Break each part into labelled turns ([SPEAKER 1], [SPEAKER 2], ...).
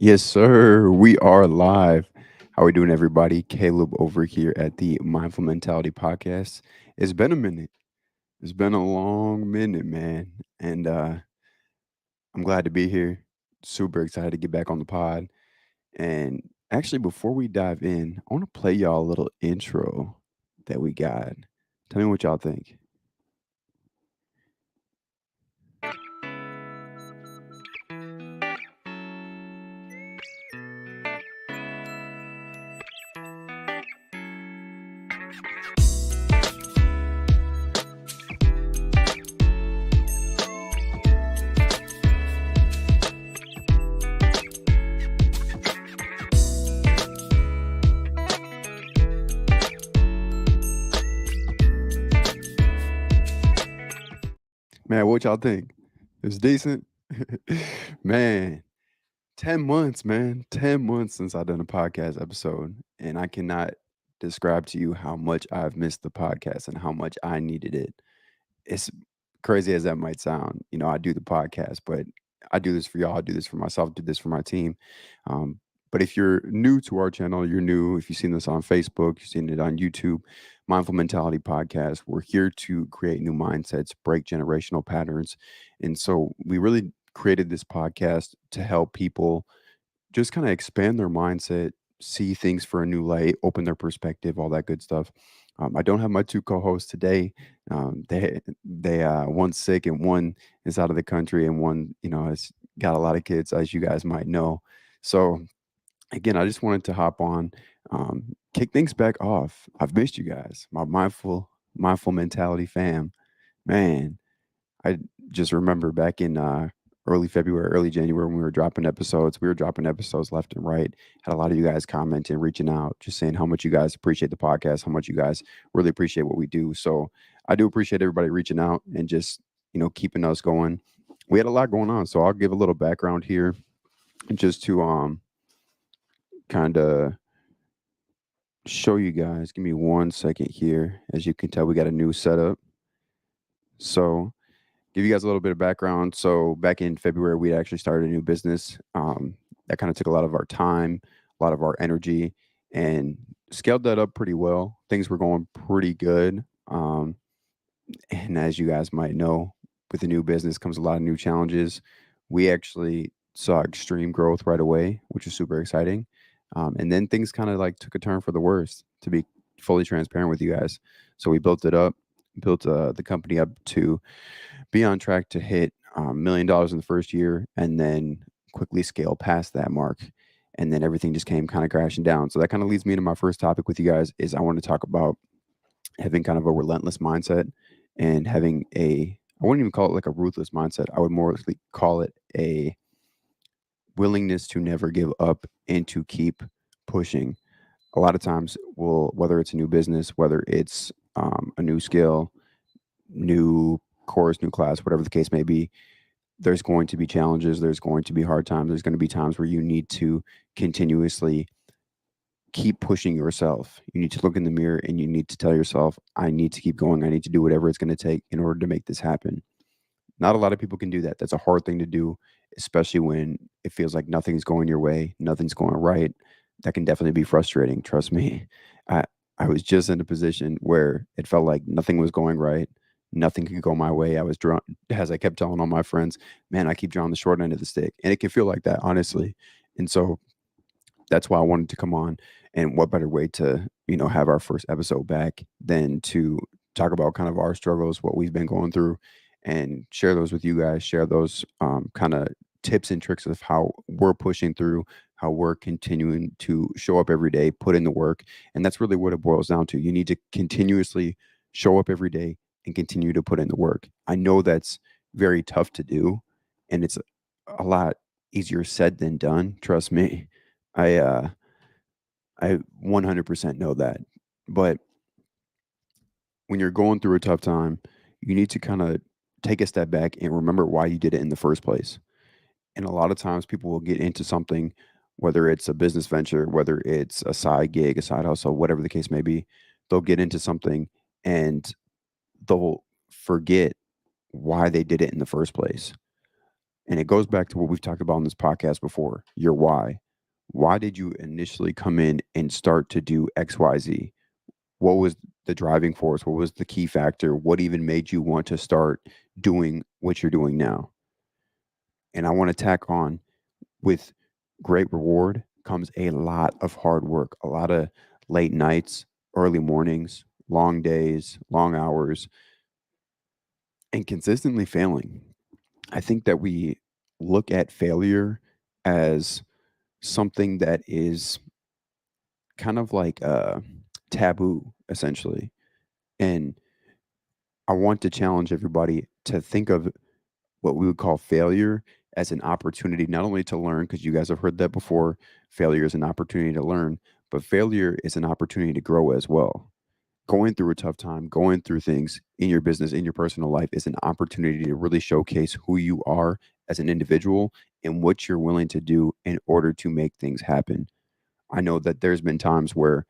[SPEAKER 1] Yes, sir. We are live. How we doing, everybody? Caleb over here at the Mindful Mentality Podcast. It's been a minute. It's been a long minute, man. And I'm glad to be here. Super excited to get back on the pod. And actually, before we dive in, I want to play y'all a little intro that we got. Tell me what y'all think. Man, what y'all think? It's decent? Man, 10 months, man. 10 months since I've done a podcast episode. And I cannot describe to you how much I've missed the podcast and how much I needed it. It's crazy as that might sound. I do the podcast, but I do this for y'all. I do this for myself. I do this for my team. Um, but if you're new to our channel, you're new. If you've seen this on Facebook, you've seen it on YouTube, Mindful Mentality Podcast, we're here to create new mindsets, break generational patterns. And so we really created this podcast to help people just kind of expand their mindset, see things for a new light, open their perspective, all that good stuff. I don't have my two co-hosts today. They one's sick and one is out of the country, and one has got a lot of kids, as you guys might know. So again, I just wanted to hop on, kick things back off. I've missed you guys, my mindful mentality fam, man. I just remember back in early February, early January when we were dropping episodes. We were dropping episodes left and right. Had a lot of you guys commenting, reaching out, just saying how much you guys appreciate the podcast, how much you guys really appreciate what we do. So I do appreciate everybody reaching out and just keeping us going. We had a lot going on, so I'll give a little background here just to kind of show you guys. Give me 1 second here. As you can tell, we got a new setup. So give you guys a little bit of background. So back in February, we actually started a new business. That kind of took a lot of our time, a lot of our energy, and scaled that up pretty well. Things were going pretty good. And as you guys might know, with the new business comes a lot of new challenges. We actually saw extreme growth right away, which was super exciting. And then things kind of like took a turn for the worst, to be fully transparent with you guys. So we built it up, built the company up to be on track to hit $1 million in the first year, and then quickly scale past that mark. And then everything just came kind of crashing down. So that kind of leads me to my first topic with you guys is I want to talk about having kind of a relentless mindset and having I wouldn't even call it like a ruthless mindset. I would more likely call it a willingness to never give up and to keep pushing. A lot of times, whether it's a new business, whether it's a new skill, new course, new class, whatever the case may be, there's going to be challenges. There's going to be hard times. There's going to be times where you need to continuously keep pushing yourself. You need to look in the mirror and you need to tell yourself, I need to keep going. I need to do whatever it's going to take in order to make this happen. Not a lot of people can do that. That's a hard thing to do, especially when it feels like nothing's going your way, nothing's going right. That can definitely be frustrating. Trust me. I, I was just in a position where it felt like nothing was going right. Nothing could go my way. I was drawn, as I kept telling all my friends, man, I keep drawing the short end of the stick. And it can feel like that, honestly. And so that's why I wanted to come on. And what better way to, have our first episode back than to talk about kind of our struggles, what we've been going through, and share those with you guys, share those kind of tips and tricks of how we're pushing through, how we're continuing to show up every day, put in the work. And that's really what it boils down to. You need to continuously show up every day and continue to put in the work. I know that's very tough to do, and it's a lot easier said than done. Trust me. I uh I 100% know that. But when you're going through a tough time, you need to kind of take a step back and remember why you did it in the first place. And a lot of times people will get into something, whether it's a business venture, whether it's a side gig, a side hustle, whatever the case may be, they'll get into something and they'll forget why they did it in the first place. And it goes back to what we've talked about on this podcast before, your why. Why did you initially come in and start to do XYZ? What was the driving force? What was the key factor? What even made you want to start doing what you're doing now? And I want to tack on, with great reward comes a lot of hard work, a lot of late nights, early mornings, long days, long hours, and consistently failing. I think that we look at failure as something that is kind of like taboo, essentially. And I want to challenge everybody to think of what we would call failure as an opportunity, not only to learn, because you guys have heard that before. Failure is an opportunity to learn, but failure is an opportunity to grow as well. Going through a tough time, going through things in your business, in your personal life, is an opportunity to really showcase who you are as an individual and what you're willing to do in order to make things happen. I know that there's been times where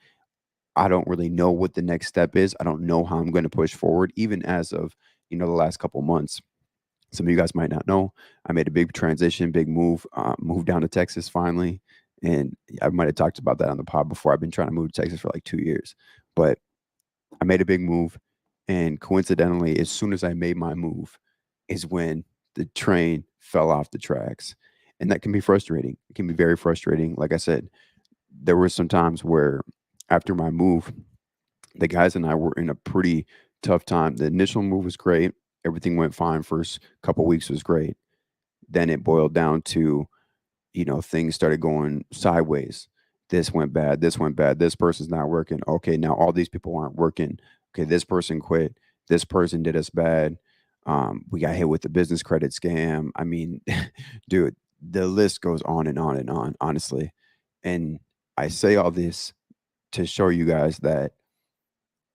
[SPEAKER 1] I don't really know what the next step is. I don't know how I'm going to push forward, even as of, the last couple months. Some of you guys might not know, I made a big transition, big move, moved down to Texas finally. And I might have talked about that on the pod before. I've been trying to move to Texas for like 2 years, but I made a big move. And coincidentally, as soon as I made my move, is when the train fell off the tracks. And that can be frustrating. It can be very frustrating. Like I said, there were some times where after my move, the guys and I were in a pretty tough time. The initial move was great. Everything went fine. First couple weeks was great. Then it boiled down to, things started going sideways. This went bad. This went bad. This person's not working. Okay, now all these people aren't working. Okay, this person quit. This person did us bad. We got hit with the business credit scam. I mean, dude, the list goes on and on and on, honestly. And I say all this to show you guys that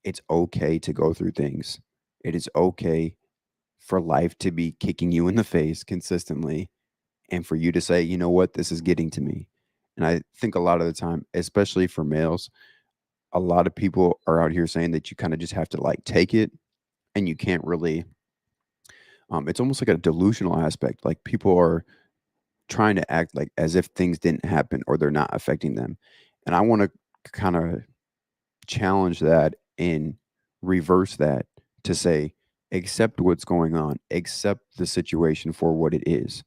[SPEAKER 1] it's okay to go through things. It is okay for life to be kicking you in the face consistently, and for you to say, you know what, this is getting to me. And I think a lot of the time, especially for males, a lot of people are out here saying that you kind of just have to like take it, and you can't really, it's almost like a delusional aspect. Like people are trying to act like as if things didn't happen or they're not affecting them. And I want to kind of challenge that and reverse that to say, accept what's going on, accept the situation for what it is,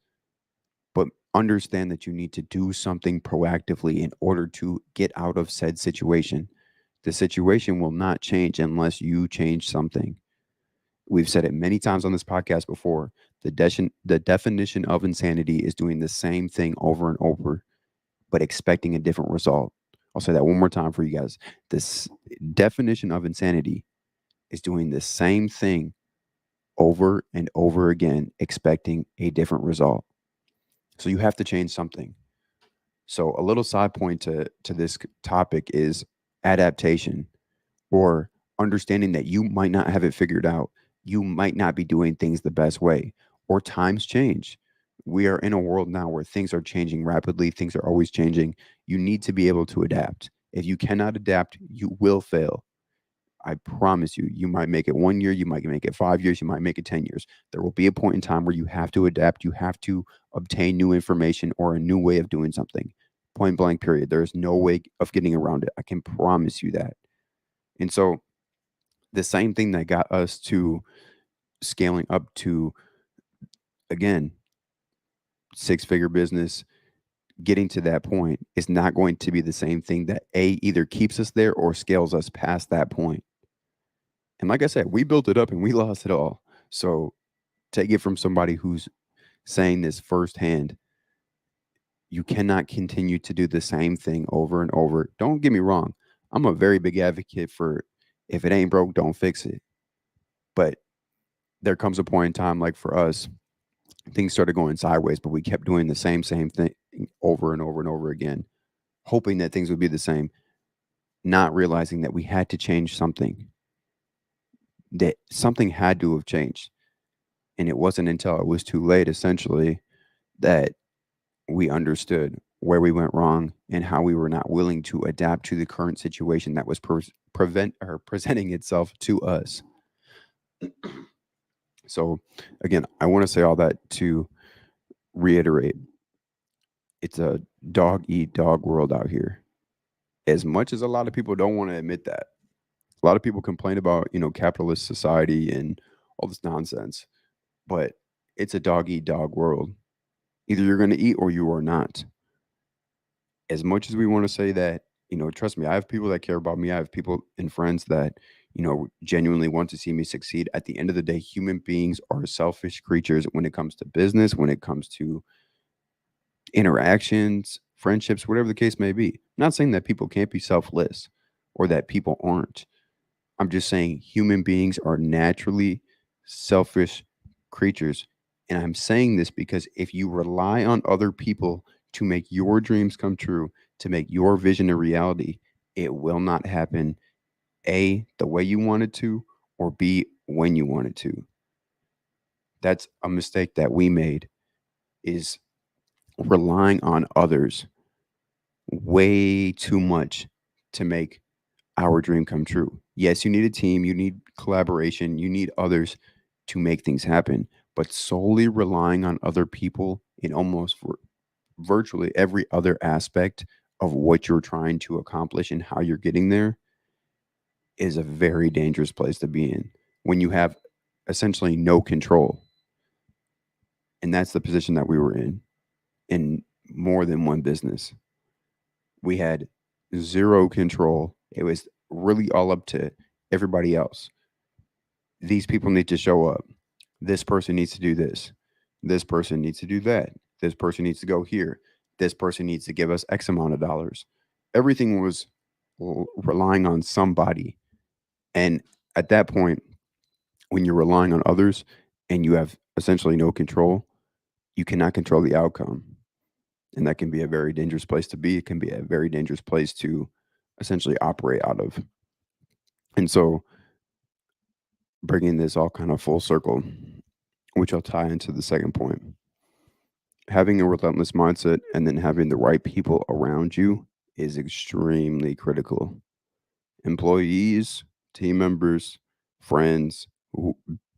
[SPEAKER 1] but understand that you need to do something proactively in order to get out of said situation. The situation will not change unless you change something. We've said it many times on this podcast before. The definition of insanity is doing the same thing over and over, but expecting a different result. I'll say that one more time for you guys. This definition of insanity is doing the same thing over and over again, expecting a different result. So you have to change something. So a little side point to this topic is adaptation, or understanding that you might not have it figured out. You might not be doing things the best way, or times change. We are in a world now where things are changing rapidly. Things are always changing. You need to be able to adapt. If you cannot adapt, you will fail. I promise you, you might make it 1 year, you might make it 5 years, you might make it 10 years. There will be a point in time where you have to adapt. You have to obtain new information or a new way of doing something. Point blank, period. There is no way of getting around it. I can promise you that. And so, the same thing that got us to scaling up to, again, six-figure business, getting to that point is not going to be the same thing that either keeps us there or scales us past that point. And like I said, we built it up and we lost it all. So take it from somebody who's saying this firsthand. You cannot continue to do the same thing over and over. Don't get me wrong. I'm a very big advocate for, if it ain't broke, don't fix it. But there comes a point in time, like for us, things started going sideways, but we kept doing the same thing over and over and over again, hoping that things would be the same, not realizing that we had to change something, that something had to have changed. And it wasn't until it was too late, essentially, that we understood where we went wrong and how we were not willing to adapt to the current situation that was presenting itself to us. So, again, I want to say all that to reiterate, it's a dog eat dog world out here. As much as a lot of people don't want to admit that, a lot of people complain about, capitalist society and all this nonsense, but it's a dog eat dog world. Either you're going to eat or you are not. As much as we want to say that, trust me, I have people that care about me. I have people and friends that, genuinely want to see me succeed. At the end of the day, human beings are selfish creatures when it comes to business, when it comes to interactions, friendships, whatever the case may be. I'm not saying that people can't be selfless or that people aren't. I'm just saying human beings are naturally selfish creatures. And I'm saying this because if you rely on other people to make your dreams come true, to make your vision a reality, it will not happen A, the way you want it to, or B, when you want it to. That's a mistake that we made, is relying on others way too much to make our dream come true. Yes, you need a team, you need collaboration, you need others to make things happen, but solely relying on other people in almost virtually every other aspect of what you're trying to accomplish and how you're getting there is a very dangerous place to be in when you have essentially no control. And that's the position that we were in more than one business. We had zero control. It was really all up to everybody else. These people need to show up. This person needs to do this. This person needs to do that. This person needs to go here. This person needs to give us X amount of dollars. Everything was relying on somebody. And at that point, when you're relying on others and you have essentially no control, you cannot control the outcome. And that can be a very dangerous place to be. It can be a very dangerous place to essentially operate out of. And so, bringing this all kind of full circle, which I'll tie into the second point, having a relentless mindset and then having the right people around you is extremely critical. Employees, team members, friends,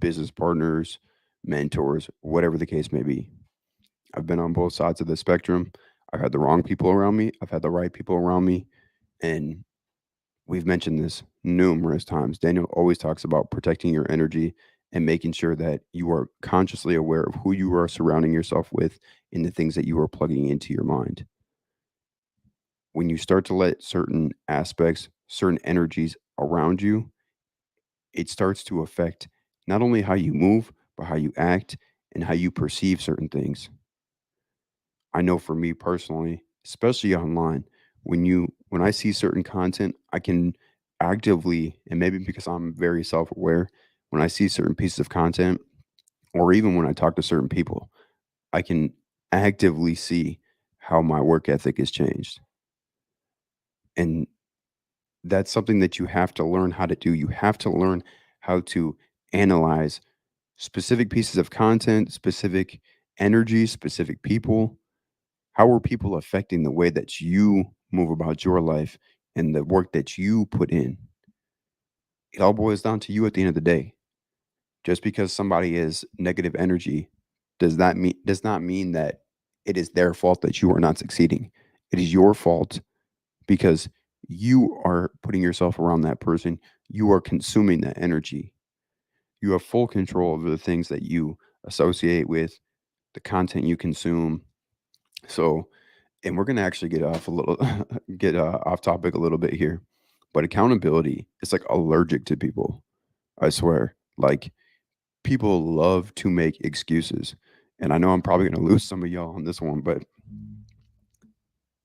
[SPEAKER 1] business partners, mentors, whatever the case may be. I've been on both sides of the spectrum. I've had the wrong people around me, I've had the right people around me. And we've mentioned this numerous times. Daniel always talks about protecting your energy and making sure that you are consciously aware of who you are surrounding yourself with and the things that you are plugging into your mind. When you start to let certain aspects, certain energies around you, it starts to affect not only how you move, but how you act and how you perceive certain things. I know for me personally, especially online, when I see certain content, I can actively, and maybe because I'm very self-aware, when I see certain pieces of content or even when I talk to certain people, I can actively see how my work ethic has changed. And that's something that you have to learn how to do. You have to learn how to analyze specific pieces of content, specific energy, specific people. How are people affecting the way that you move about your life and the work that you put in? It all boils down to you at the end of the day. Just because somebody is negative energy does not mean that it is their fault that you are not succeeding. It is your fault because you are putting yourself around that person. You are consuming that energy. You have full control over the things that you associate with, the content you consume. So, and we're gonna actually get off a little get off topic a little bit here, but accountability is like allergic to people. I swear, like people love to make excuses, and I know I'm probably gonna lose some of y'all on this one, but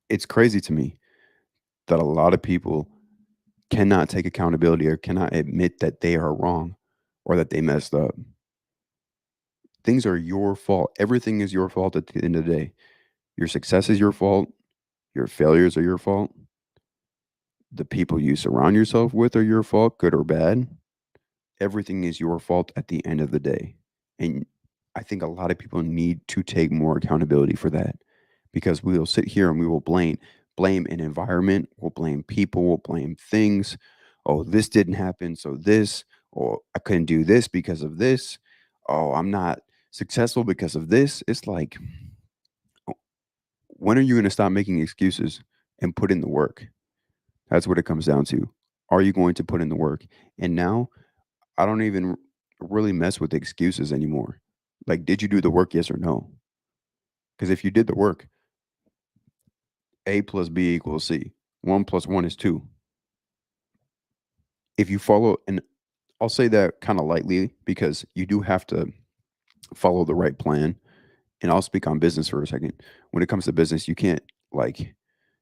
[SPEAKER 1] it's crazy to me that a lot of people cannot take accountability or cannot admit that they are wrong or that they messed up. Things are your fault. Everything is your fault at the end of the day. Your success is your fault. Your failures are your fault. The people you surround yourself with are your fault, good or bad. Everything is your fault at the end of the day. And I think a lot of people need to take more accountability for that because we will sit here and we will blame an environment, we'll blame people, we'll blame things. Oh, this didn't happen, so this, or I couldn't do this because of this. Oh, I'm not successful because of this. It's like When are you going to stop making excuses and put in the work? That's what it comes down to. Are you going to put in the work? And now I don't even really mess with excuses anymore. Like, did you do the work? Yes or no? Because if you did the work, A plus B equals C. 1 plus 1 is 2. If you follow, and I'll say that kind of lightly because you do have to follow the right plan. And I'll speak on business for a second. When it comes to business, like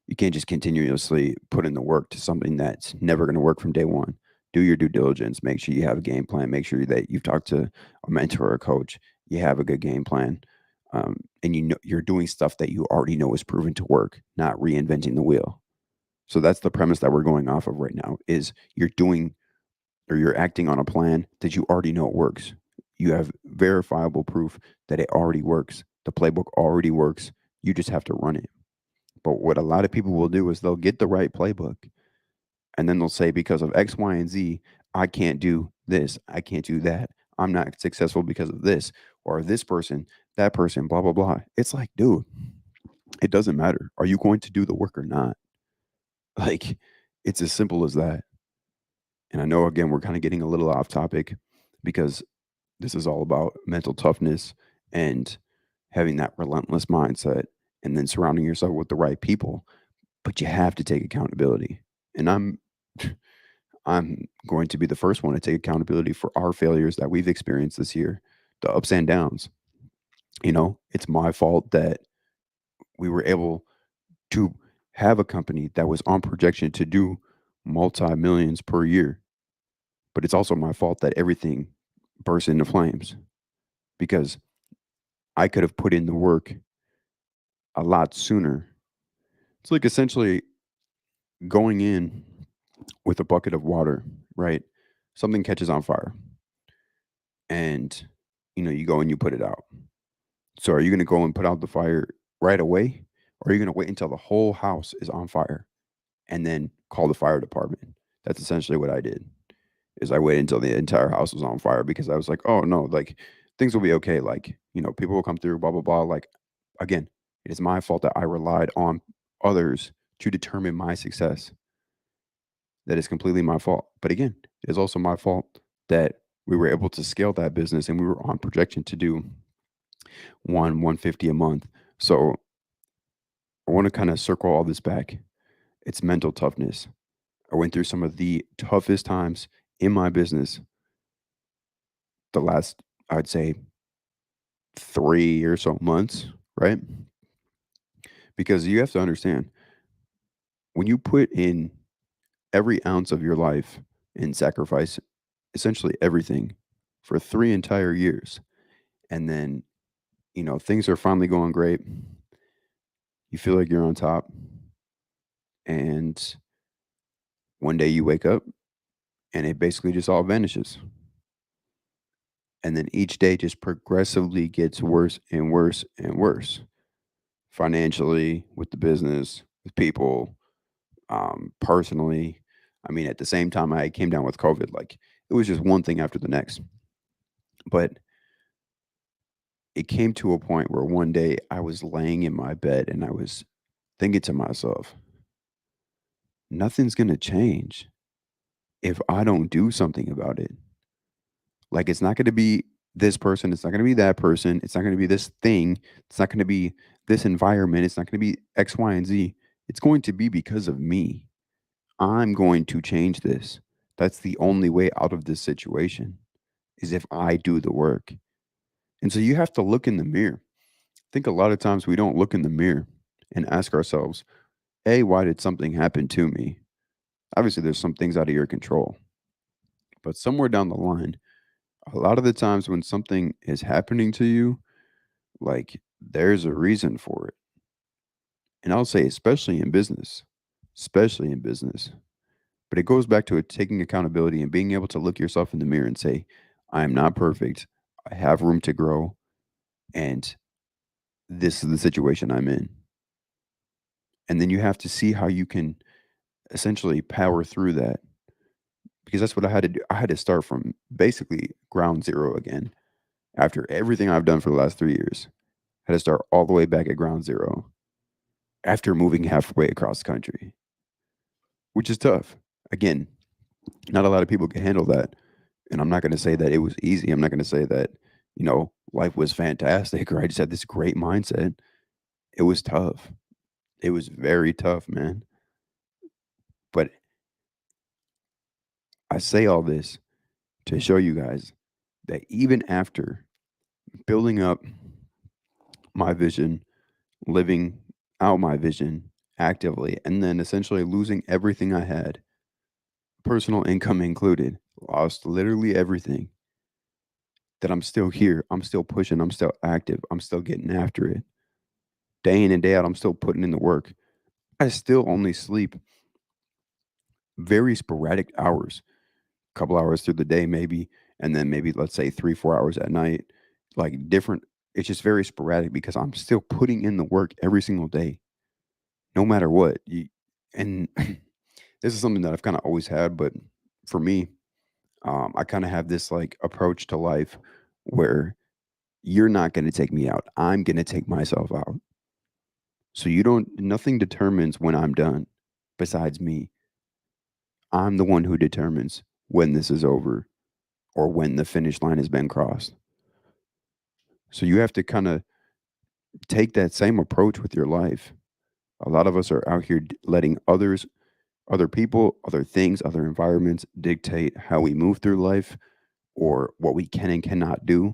[SPEAKER 1] you can't just continuously put in the work to something that's never going to work from day one. Do your due diligence. Make sure you have a game plan. Make sure that you've talked to a mentor or a coach. You have a good game plan, and you know you're doing stuff that you already know is proven to work, not reinventing the wheel. So that's the premise that we're going off of right now. Is you're doing or you're acting on a plan that you already know it works. You have verifiable proof that it already works. The playbook already works. You just have to run it. But what a lot of people will do is they'll get the right playbook and then they'll say, because of X, Y, and Z, I can't do this. I can't do that. I'm not successful because of this or this person, that person, blah, blah, blah. It's like, dude, it doesn't matter. Are you going to do the work or not? Like, it's as simple as that. And I know, again, we're kind of getting a little off topic because this is all about mental toughness and having that relentless mindset and then surrounding yourself with the right people. But you have to take accountability. And I'm going to be the first one to take accountability for our failures that we've experienced this year, the ups and downs. It's my fault that we were able to have a company that was on projection to do multi millions per year. But it's also my fault that everything burst into flames because I could have put in the work a lot sooner. It's like essentially going in with a bucket of water, right? Something catches on fire and you go and you put it out. So are you going to go and put out the fire right away or are you going to wait until the whole house is on fire and then call the fire department? That's essentially what I did. Is I waited until the entire house was on fire because I was like, "Oh no, like things will be okay. Like, people will come through, blah blah blah." Like again, it is my fault that I relied on others to determine my success. That is completely my fault. But again, it is also my fault that we were able to scale that business and we were on projection to do 150 a month. So I want to kind of circle all this back. It's mental toughness. I went through some of the toughest times in my business the last, I'd say, 3 or so months, right? Because you have to understand when you put in every ounce of your life and sacrifice essentially everything for 3 entire years, and then, things are finally going great. You feel like you're on top, and one day you wake up and it basically just all vanishes. And then each day just progressively gets worse and worse and worse financially, with the business, with people, personally. I mean, at the same time, I came down with COVID. Like it was just one thing after the next. But it came to a point where one day I was laying in my bed and I was thinking to myself, nothing's going to change if I don't do something about it. Like it's not going to be this person. It's not going to be that person. It's not going to be this thing. It's not going to be this environment. It's not going to be X, Y, and Z. It's going to be because of me. I'm going to change this. That's the only way out of this situation is if I do the work. And so you have to look in the mirror. I think a lot of times we don't look in the mirror and ask ourselves, hey, why did something happen to me? Obviously, there's some things out of your control. But somewhere down the line, a lot of the times when something is happening to you, like there's a reason for it. And I'll say, especially in business. But it goes back to it taking accountability and being able to look yourself in the mirror and say, I am not perfect. I have room to grow. And this is the situation I'm in. And then you have to see how you can essentially power through that. Because that's what I had to do. I had to start from basically ground zero again. After everything I've done for the last 3 years, I had to start all the way back at ground zero. after moving halfway across the country, which is tough. Again, not a lot of people can handle that. And I'm not going to say that it was easy. I'm not going to say that, life was fantastic or I just had this great mindset. It was tough. It was very tough, man. But I say all this to show you guys that even after building up my vision, living out my vision actively, and then essentially losing everything I had, personal income included, lost literally everything, that I'm still here. I'm still pushing. I'm still active. I'm still getting after it. Day in and day out, I'm still putting in the work. I still only sleep very sporadic hours, couple hours through the day, maybe, and then maybe let's say 3, 4 hours at night. Like different, it's just very sporadic because I'm still putting in the work every single day, no matter what. And this is something that I've kind of always had, but for me, I kind of have this like approach to life where you're not going to take me out. I'm going to take myself out. So nothing determines when I'm done besides me. I'm the one who determines when this is over or when the finish line has been crossed. So you have to kind of take that same approach with your life. A lot of us are out here letting other people, other things, other environments dictate how we move through life or what we can and cannot do.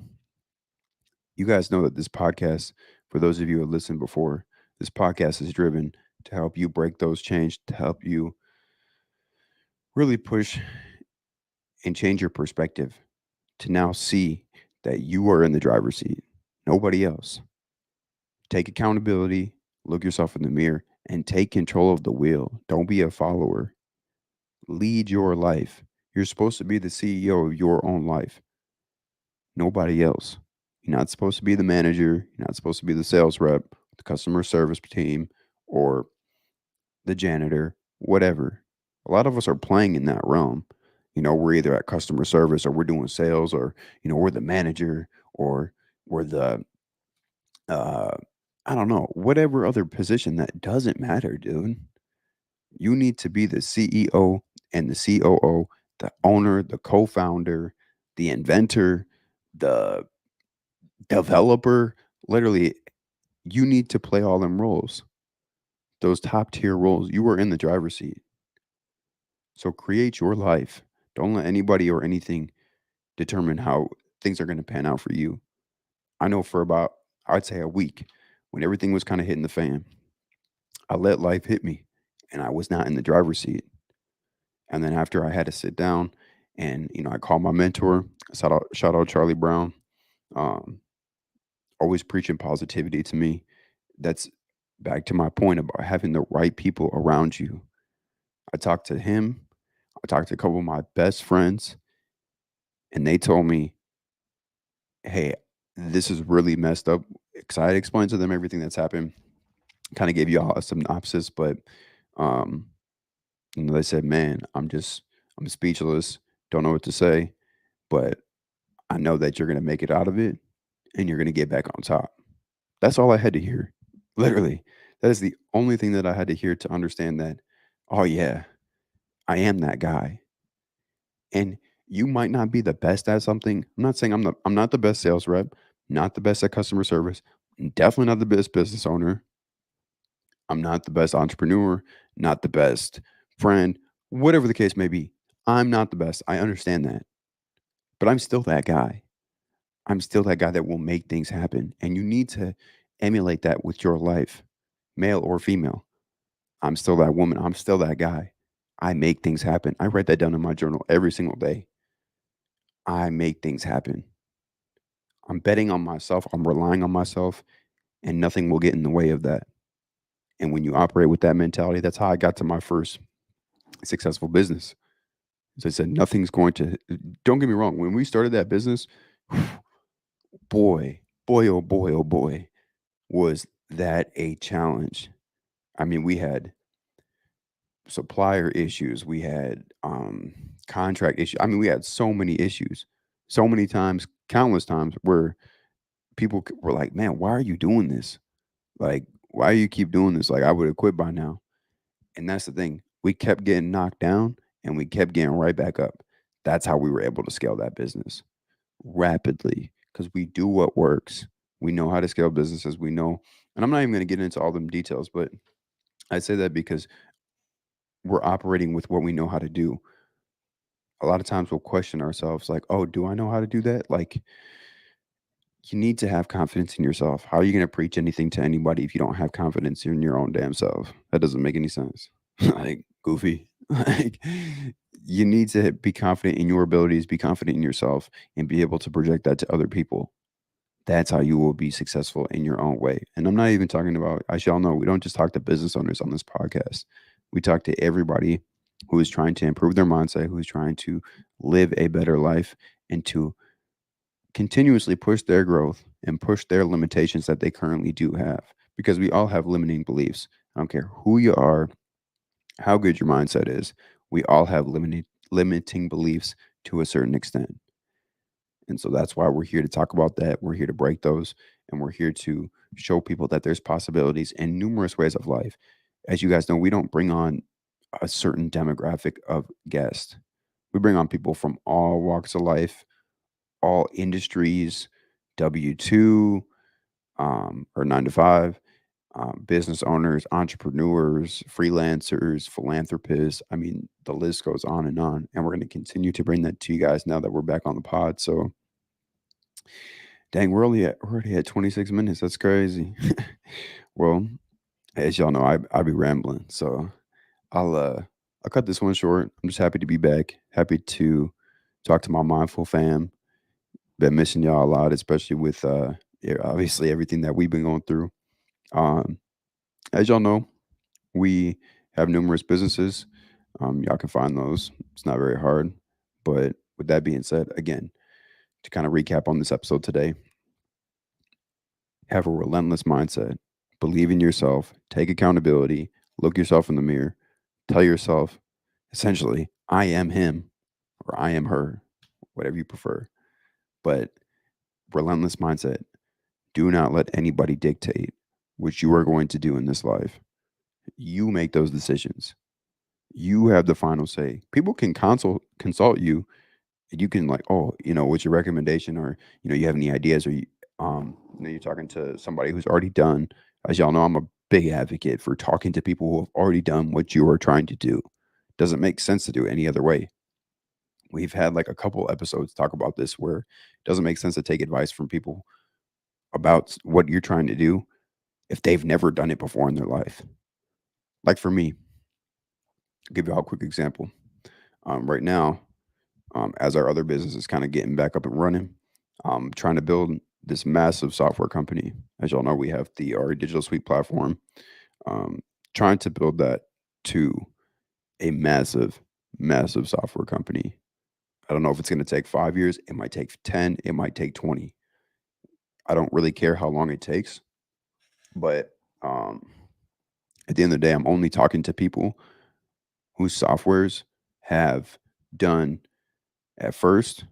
[SPEAKER 1] You guys know that this podcast, for those of you who have listened before, this podcast is driven to help you break those chains, to help you really push and change your perspective to now see that you are in the driver's seat, nobody else. Take accountability, look yourself in the mirror, and take control of the wheel. Don't be a follower. Lead your life. You're supposed to be the CEO of your own life, nobody else. You're not supposed to be the manager. You're not supposed to be the sales rep, the customer service team, or the janitor, whatever. A lot of us are playing in that realm. We're either at customer service or we're doing sales or, we're the manager or we're the, uh, I don't know, whatever other position that doesn't matter, dude. You need to be the CEO and the COO, the owner, the co founder, the inventor, the developer. Literally, you need to play all them roles, those top tier roles. You are in the driver's seat. So create your life. Don't let anybody or anything determine how things are going to pan out for you. I know for about, I'd say a week, when everything was kind of hitting the fan, I let life hit me and I was not in the driver's seat. And then after I had to sit down and, I called my mentor, shout out Charlie Brown, um, always preaching positivity to me. That's back to my point about having the right people around you. I talked to him. I talked to a couple of my best friends, and they told me, "Hey, this is really messed up." Because I had explained to them everything that's happened, kind of gave you all a synopsis, but um, they said, "Man, I'm speechless. Don't know what to say, but I know that you're gonna make it out of it, and you're gonna get back on top." That's all I had to hear. Literally, that is the only thing that I had to hear to understand that. Oh yeah, I am that guy. And you might not be the best at something. I'm not saying I'm not the best sales rep, not the best at customer service, definitely not the best business owner. I'm not the best entrepreneur, not the best friend, whatever the case may be. I'm not the best. I understand that. But I'm still that guy. I'm still that guy that will make things happen. And you need to emulate that with your life, male or female. I'm still that woman. I'm still that guy. I make things happen. I write that down in my journal every single day. I make things happen. I'm betting on myself. I'm relying on myself, and nothing will get in the way of that. And when you operate with that mentality, that's how I got to my first successful business. As I said, nothing's going to, don't get me wrong, when we started that business, boy, oh boy, oh boy, was that a challenge. I mean, we had supplier issues, we had contract issues. I mean, we had so many issues, so many times, countless times where people were like, "Man, why are you doing this? Like, Why you keep doing this? Like, I would have quit by now. And that's the thing. We kept getting knocked down and we kept getting right back up. That's how we were able to scale that business rapidly because we do what works. We know how to scale businesses. We know, and I'm not even going to get into all them details, but I say that because we're operating with what we know how to do. A lot of times we'll question ourselves like, oh, do I know how to do that? Like, you need to have confidence in yourself. How are you going to preach anything to anybody if you don't have confidence in your own damn self? That doesn't make any sense. Like, goofy. Like, you need to be confident in your abilities, be confident in yourself, and be able to project that to other people. That's how you will be successful in your own way. And I'm not even talking about, as y'all know, we don't just talk to business owners on this podcast. We talk to everybody who is trying to improve their mindset, who is trying to live a better life and to continuously push their growth and push their limitations that they currently do have. Because we all have limiting beliefs. I don't care who you are, how good your mindset is. We all have limiting beliefs to a certain extent. And so that's why we're here to talk about that. We're here to break those and we're here to show people that there's possibilities in numerous ways of life. As you guys know, we don't bring on a certain demographic of guests. We bring on people from all walks of life, all industries, W-2, or 9 to 5, business owners, entrepreneurs, freelancers, philanthropists. I mean, the list goes on. And we're going to continue to bring that to you guys now that we're back on the pod. So, dang, we're already at 26 minutes. That's crazy. Well, as y'all know, I be rambling, so I'll cut this one short. I'm just happy to be back. Happy to talk to my mindful fam. Been missing y'all a lot, especially with obviously everything that we've been going through. Um, as y'all know, we have numerous businesses. Y'all can find those. It's not very hard. But with that being said, again, to kind of recap on this episode today, have a relentless mindset. Believe in yourself. Take accountability. Look yourself in the mirror. Tell yourself, essentially, I am him or I am her, whatever you prefer. But relentless mindset. Do not let anybody dictate what you are going to do in this life. You make those decisions. You have the final say. People can consult you. And you can like, oh, what's your recommendation, or you have any ideas, or you're talking to somebody who's already done. As y'all know, I'm a big advocate for talking to people who have already done what you are trying to do. Doesn't make sense to do it any other way. We've had like a couple episodes talk about this where it doesn't make sense to take advice from people about what you're trying to do if they've never done it before in their life. Like for me, I'll give you all a quick example. Right now, as our other business is kind of getting back up and running, trying to build this massive software company. As y'all know, we have our digital suite platform, um, trying to build that to a massive, massive software company. I don't know if it's going to take 5 years. It might take 10. It might take 20. I don't really care how long it takes. But at the end of the day, I'm only talking to people whose softwares have done at first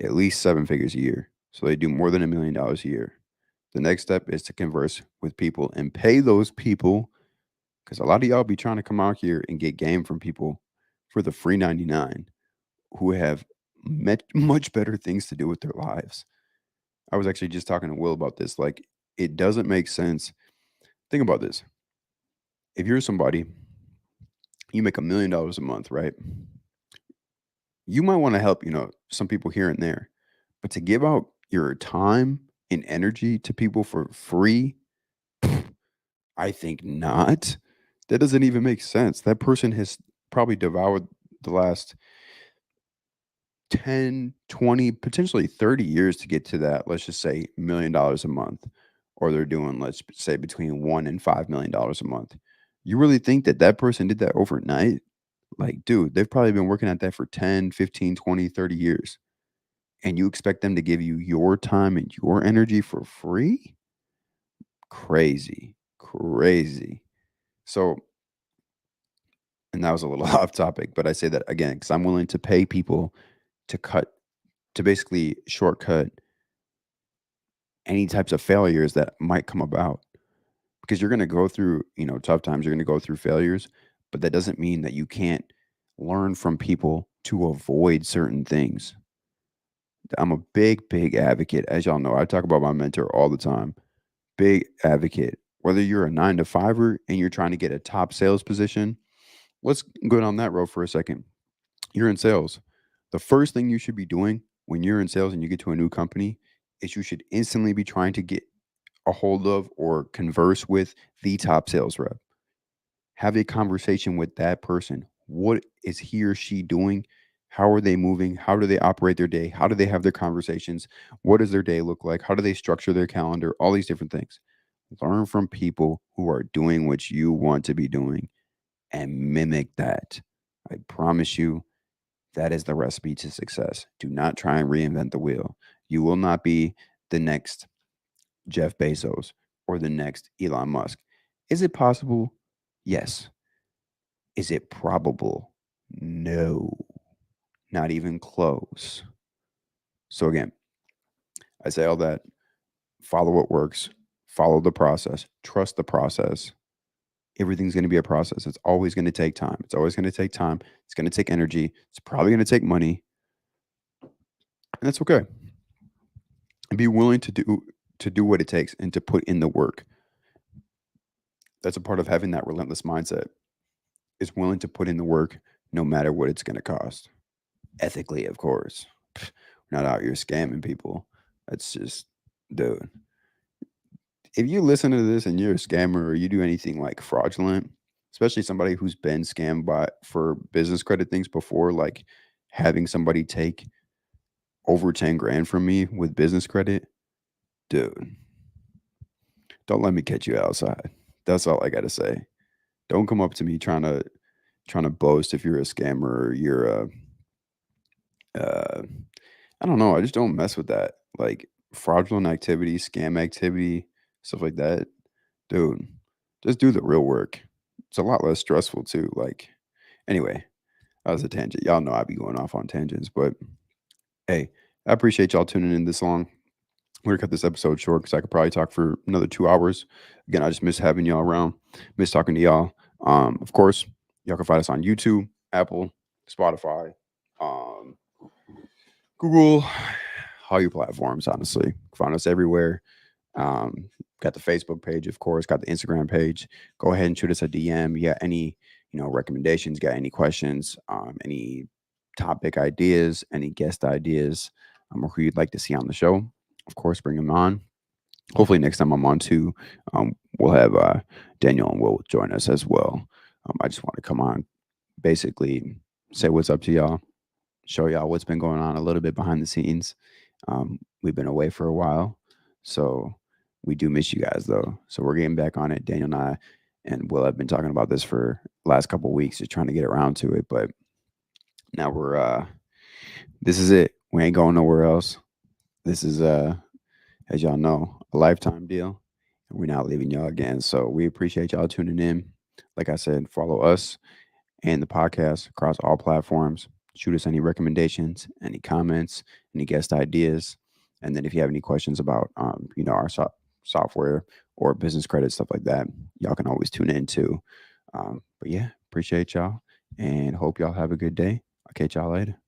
[SPEAKER 1] at least 7 figures a year. So they do more than $1 million a year. The next step is to converse with people and pay those people, because a lot of y'all be trying to come out here and get game from people for the free 99 who have much better things to do with their lives. I was actually just talking to Will about this. Like, it doesn't make sense. Think about this. If you're somebody, you make $1 million a month, right? You might want to help, some people here and there. But to give out your time and energy to people for free, I think not. That doesn't even make sense. That person has probably devoured the last 10, 20, potentially 30 years to get to that, let's just say $1 million a month, or they're doing, let's say, between $1 and $5 million a month. You really think that that person did that overnight? Like, dude, they've probably been working at that for 10, 15, 20, 30 years. And you expect them to give you your time and your energy for free? Crazy, crazy. So, and that was a little off topic, but I say that again because I'm willing to pay people to basically shortcut any types of failures that might come about. because you're going to go through, tough times, you're going to go through failures, but that doesn't mean that you can't learn from people to avoid certain things. I'm a big advocate. As y'all know, I talk about my mentor all the time. Big advocate. Whether you're a 9 to 5er and you're trying to get a top sales position, let's go down that road for a second. You're in sales. The first thing you should be doing when you're in sales and you get to a new company is you should instantly be trying to get a hold of or converse with the top sales rep. Have a conversation with that person. What is he or she doing? How are they moving? How do they operate their day? How do they have their conversations? What does their day look like? How do they structure their calendar? All these different things. Learn from people who are doing what you want to be doing and mimic that. I promise you, that is the recipe to success. Do not try and reinvent the wheel. You will not be the next Jeff Bezos or the next Elon Musk. Is it possible? Yes. Is it probable? No, not even close. So, again, I say all that. Follow what works, follow the process, trust the process. Everything's going to be a process. It's always going to take time. It's always going to take time. It's going to take energy. It's probably going to take money. And that's okay. And be willing to do what it takes and to put in the work. That's a part of having that relentless mindset. Is willing to put in the work no matter what it's going to cost. Ethically, of course. We're not out here scamming people. That's just, dude. If you listen to this and you're a scammer or you do anything like fraudulent, especially somebody who's been scammed by for business credit things before, like having somebody take over 10 grand from me with business credit, dude, don't let me catch you outside. That's all I gotta say. Don't come up to me trying to boast if you're a scammer or you're a uh I don't know. I just don't mess with that. Like fraudulent activity, scam activity, stuff like that. Dude, just do the real work. It's a lot less stressful too. Like, anyway, that was a tangent. Y'all know I be going off on tangents, but hey, I appreciate y'all tuning in this long. We're gonna cut this episode short because I could probably talk for another 2 hours. Again, I just miss having y'all around, miss talking to y'all. Of course, y'all can find us on YouTube, Apple, Spotify, um, Google, all your platforms, honestly. Find us everywhere. Got the Facebook page, of course, got the Instagram page. Go ahead and shoot us a DM. You got any, recommendations, got any questions, any topic ideas, any guest ideas, or who you'd like to see on the show. Of course, bring them on. Hopefully next time I'm on too, we'll have Daniel and Will join us as well. I just want to come on, basically say what's up to y'all, show y'all what's been going on a little bit behind the scenes. We've been away for a while, so we do miss you guys though. So we're getting back on it. Daniel and I and Will have been talking about this for last couple of weeks, just trying to get around to it. But now this is it. We ain't going nowhere else. This is as y'all know, a lifetime deal. And we're not leaving y'all again. So we appreciate y'all tuning in. Like I said, follow us and the podcast across all platforms. Shoot us any recommendations, any comments, any guest ideas. And then if you have any questions about, our software or business credit, stuff like that, y'all can always tune in too. But yeah, appreciate y'all and hope y'all have a good day. I'll catch y'all later.